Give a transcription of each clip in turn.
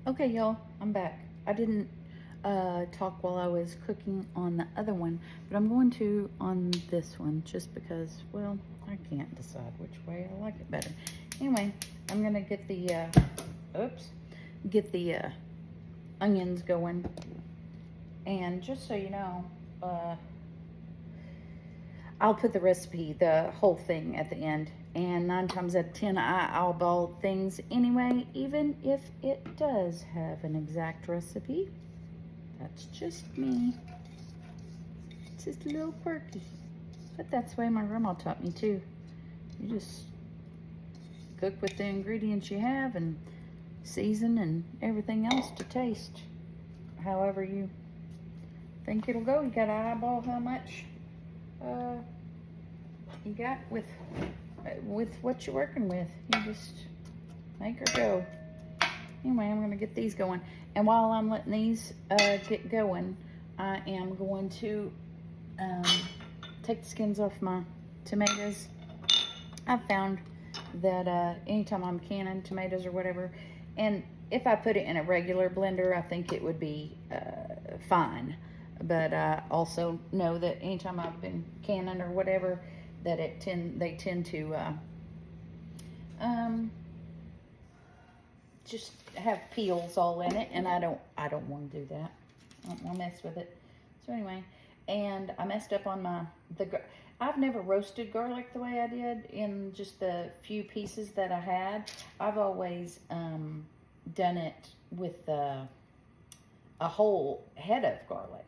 Okay, y'all, I'm back. I didn't talk while I was cooking on the other one, but I'm going to on this one just because, well, I can't decide which way I like it better. Anyway, I'm gonna get the onions going, and just so you know, I'll put the recipe, the whole thing at the end. And 9 times out of 10, I eyeball things anyway, even if it does have an exact recipe. That's just me. It's just a little quirky. But that's the way my grandma taught me too. You just cook with the ingredients you have and season and everything else to taste. However you think it'll go. You gotta eyeball how much you got with what you're working with. You just make her go. Anyway, I'm gonna get these going, and while I'm letting these get going, I am going to take the skins off my tomatoes. I've found that anytime I'm canning tomatoes or whatever, and if I put it in a regular blender, I think it would be fine. But I also know that anytime I've been canning or whatever, that they tend to just have peels all in it, and I don't want to do that. I don't want to mess with it. So anyway, and I messed up on I've never roasted garlic the way I did in just the few pieces that I had. I've always done it with a whole head of garlic.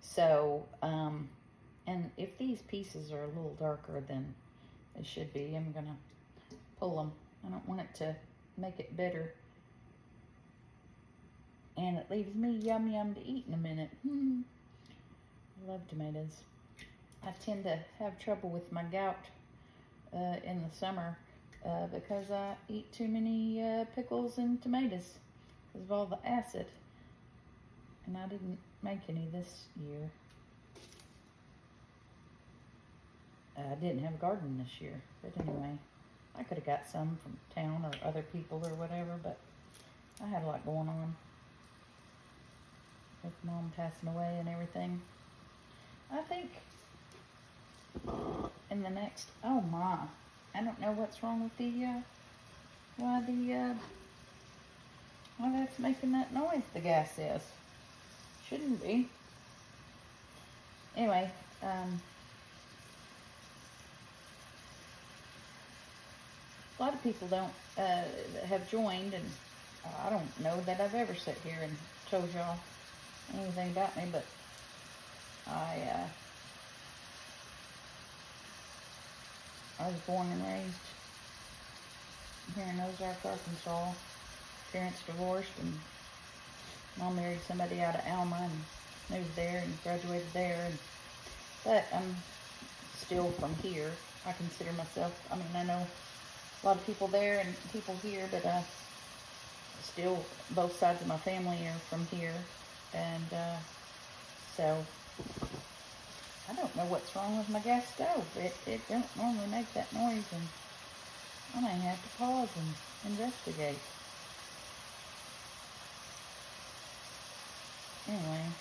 So, and if these pieces are a little darker than it should be, I'm gonna pull them. I don't want it to make it bitter. And it leaves me yum to eat in a minute. I love tomatoes. I tend to have trouble with my gout in the summer because I eat too many pickles and tomatoes because of all the acid. And I didn't make any this year. I didn't have a garden this year, but anyway, I could have got some from town or other people or whatever, but I had a lot going on with Mom passing away and everything. I think in the next, oh my, I don't know what's wrong with why that's making that noise, the gas is. Shouldn't be. Anyway, a lot of people don't have joined, and I don't know that I've ever sat here and told y'all anything about me, but I was born and raised here in Ozark, Arkansas. Parents divorced, and Mom married somebody out of Alma and moved there and graduated there. But I'm still from here. I consider myself, I mean, I know a lot of people there and people here, but still both sides of my family are from here. And so I don't know what's wrong with my gas stove. It don't normally make that noise, and I may have to pause and investigate. Anyway,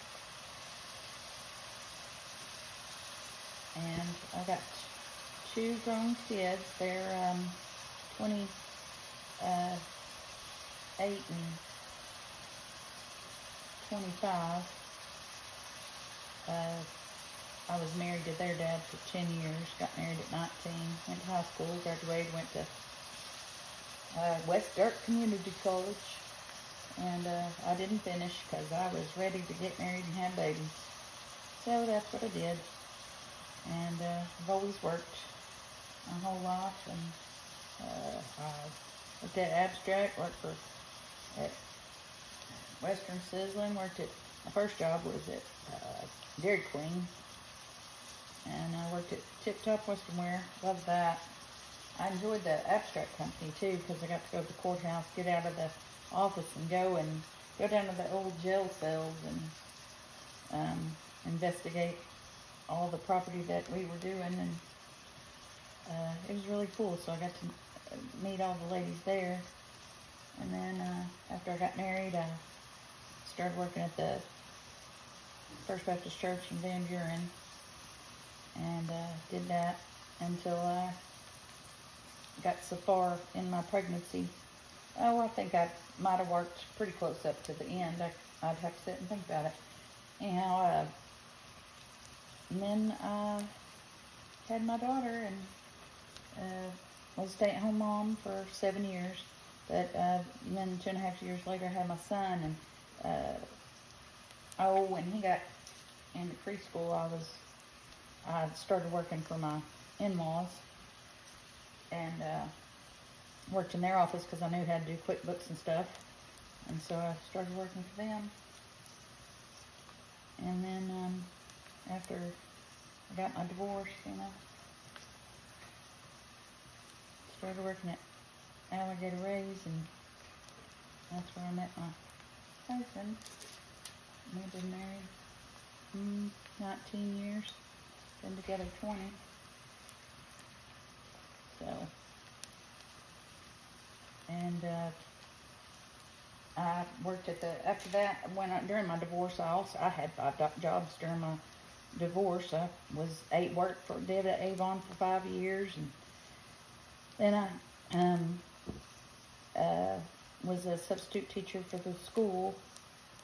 and I got 2 grown kids. They're 28 and 25. I was married to their dad for 10 years, got married at 19, went to high school, graduated, went to West Dirt Community College, and I didn't finish because I was ready to get married and have babies. So that's what I did, and I've always worked my whole life, and I worked at Abstract, worked at Western Sizzling, my first job was at Dairy Queen, and I worked at Tip Top Western Wear. Loved that. I enjoyed the Abstract company too because I got to go to the courthouse, get out of the office, and go down to the old jail cells and investigate all the property that we were doing, and it was really cool. So I got to meet all the ladies there, And then after I got married, I started working at the First Baptist Church in Van Buren, and did that until I got so far in my pregnancy. Oh, I think I might have worked pretty close up to the end. I'd have to sit and think about it. Anyhow, and then I had my daughter, and was a stay-at-home mom for 7 years. But then 2.5 years later, I had my son, and when he got into preschool, I started working for my in-laws, and worked in their office because I knew how to do QuickBooks and stuff, and so I started working for them. And then after I got my divorce, started working at Alligator Rays, and that's where I met my husband. We've been married 19 years, been together 20. So, and I worked at after that, during my divorce, I had 5 jobs during my divorce. I did at Avon for 5 years, and then I was a substitute teacher for the school,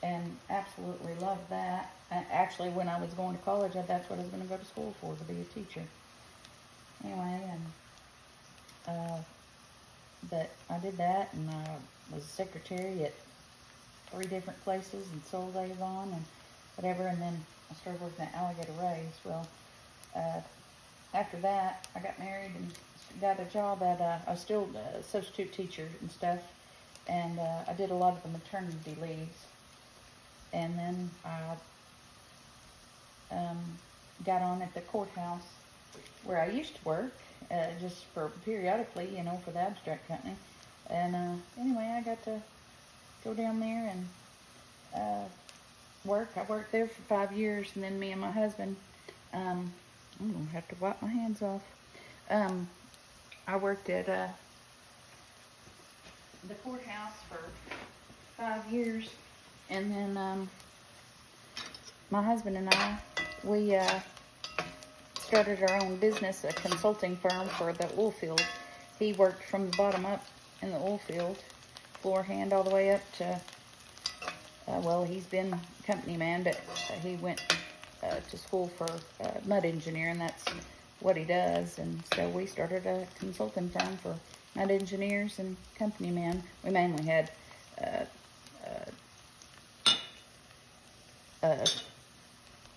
and absolutely loved that. Actually, when I was going to college, that's what I was going to go to school for, to be a teacher. Anyway, and but I did that, and I was a secretary at 3 different places, and sold Avon and whatever, and then I started working at Alligator Rays. Well, after that, I got married and got a job at, I was still a substitute teacher and stuff, and I did a lot of the maternity leaves. And then I got on at the courthouse where I used to work, just for periodically, for the abstract company. And anyway, I got to go down there and work. I worked there for 5 years, and then me and my husband, I'm going to have to wipe my hands off. I worked at the courthouse for 5 years, and then my husband and I, we started our own business, a consulting firm for the oil field. He worked from the bottom up in the oil field, floor hand all the way up to, well, he's been company man, but he went to school for mud engineer, and that's what he does. And so we started a consulting firm for mud engineers and company men. We mainly had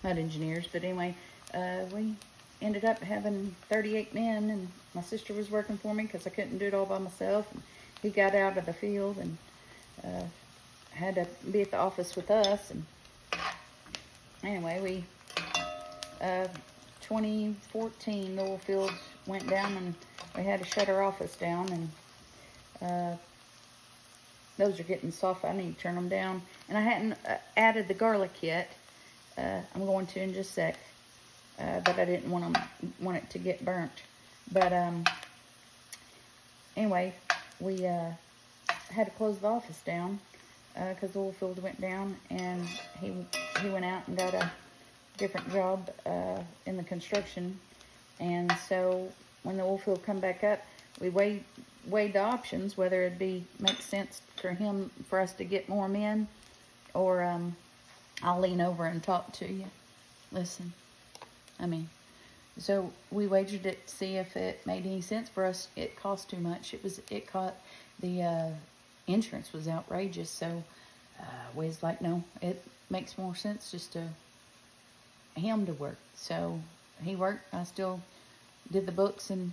mud engineers, but anyway, we ended up having 38 men, and my sister was working for me because I couldn't do it all by myself. And he got out of the field and had to be at the office with us. And anyway, we 2014, the oil fields went down, and we had to shut our office down. And those are getting soft. I need to turn them down. And I hadn't added the garlic yet. I'm going to in just a sec. But I didn't want it to get burnt. But anyway, we had to close the office down because the oil field went down, and he went out and got a different job in the construction. And so when the oil field come back up, we weighed the options, whether it'd make sense for us to get more men, or I'll lean over and talk to you. Listen. So we wagered it to see if it made any sense for us. It cost too much. The insurance was outrageous. So we was like, no, it makes more sense just to him to work. So he worked. I still did the books and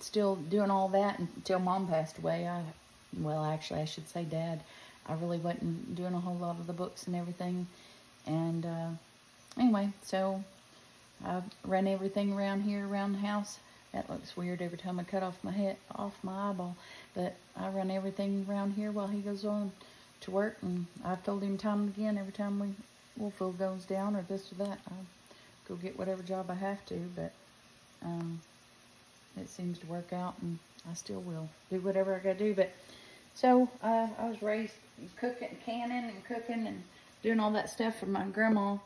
still doing all that until Mom passed away. Actually, I should say Dad. I really wasn't doing a whole lot of the books and everything. And anyway, so I run everything around here, around the house. That looks weird every time I cut off my eyeball. But I run everything around here while he goes on to work. And I've told him time and again, every time oil field goes down or this or that, I'll go get whatever job I have to. But it seems to work out, and I still will do whatever I gotta do. But So I was raised cooking, canning and cooking and doing all that stuff from my grandma.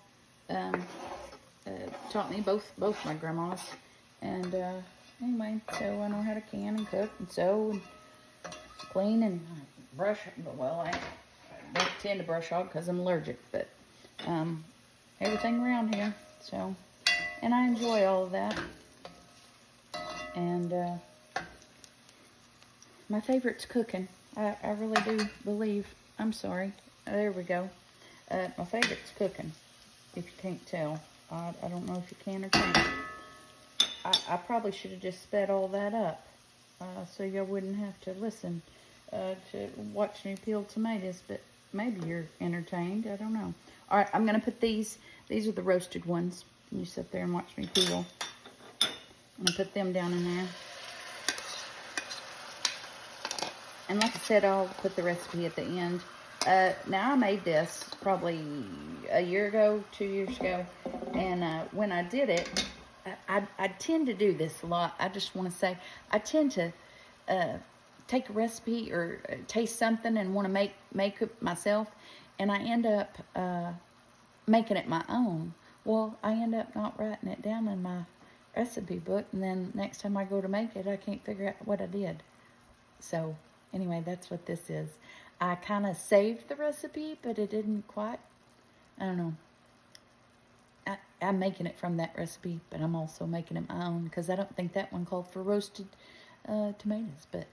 Taught me both my grandmas. And anyway, so I know how to can and cook and sew and clean and brush. Well, I don't tend to brush hog because I'm allergic, but everything around here. So, and I enjoy all of that. And my favorite's cooking. I really do believe. I'm sorry. There we go. My favorite's cooking. If you can't tell, I don't know if you can or can't. I probably should have just sped all that up, so y'all wouldn't have to listen to watch me peel tomatoes. But maybe you're entertained. I don't know. All right, I'm gonna put these. These are the roasted ones. You sit there and watch me peel. I'm gonna put them down in there. And like I said, I'll put the recipe at the end. Now, I made this probably a year ago, 2 years ago. And when I did it, I tend to do this a lot. I just want to say, I tend to take a recipe or taste something and want to make it myself. And I end up making it my own. Well, I end up not writing it down in my recipe book. And then next time I go to make it, I can't figure out what I did. So anyway, that's what this is. I kind of saved the recipe, but it didn't quite. I don't know. I'm making it from that recipe, but I'm also making it my own because I don't think that one called for roasted tomatoes, but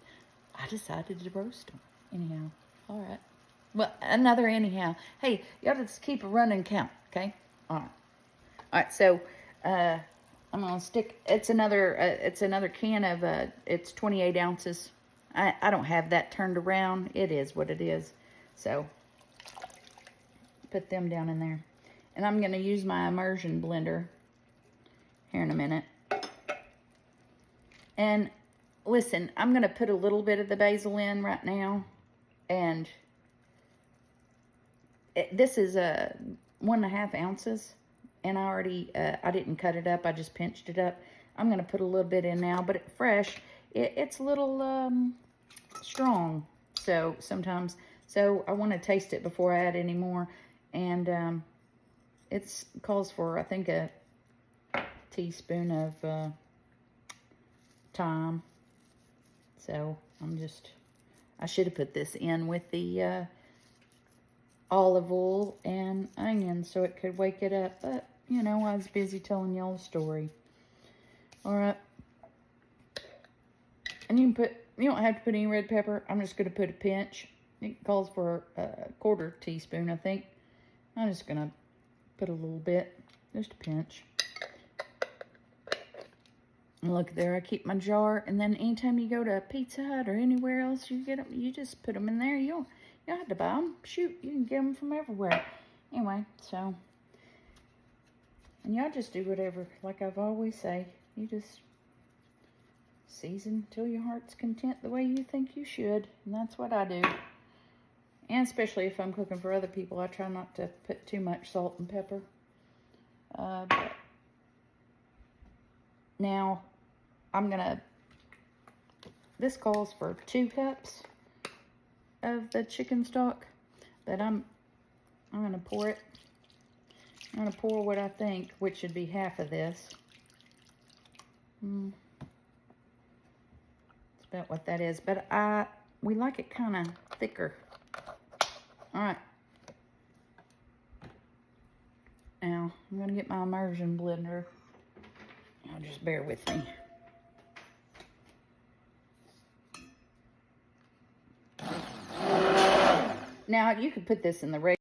I decided to roast them. Anyhow, all right. Well, another anyhow. Hey, y'all just keep a running count, okay? All right. All right, so I'm going to stick, it's another can of, it's 28 ounces. I don't have that turned around. It is what it is. So, put them down in there. And I'm going to use my immersion blender here in a minute. And listen, I'm going to put a little bit of the basil in right now. And this is 1.5 ounces. And I already, I didn't cut it up. I just pinched it up. I'm going to put a little bit in now. But fresh, it's a little strong. So sometimes, so I want to taste it before I add any more. And it calls for, I think, a teaspoon of thyme. So I should have put this in with the olive oil and onions so it could wake it up. But, you know, I was busy telling y'all a story. All right. And you don't have to put any red pepper. I'm just going to put a pinch. It calls for a 1/4 teaspoon, I think. I'm just going to put a little bit, just a pinch. And look there, I keep my jar. And then anytime you go to Pizza Hut or anywhere else, you get them. You just put them in there. You don't have to buy them. Shoot, you can get them from everywhere. Anyway, so, and y'all just do whatever. Like I've always say, you just season till your heart's content the way you think you should. And that's what I do. And especially if I'm cooking for other people, I try not to put too much salt and pepper. But now, this calls for 2 cups of the chicken stock. But I'm going to pour it. I'm going to pour what I think, which should be half of this. It's about what that is. But we like it kind of thicker. All right. Now, I'm going to get my immersion blender. Now, just bear with me. Now, you could put this in the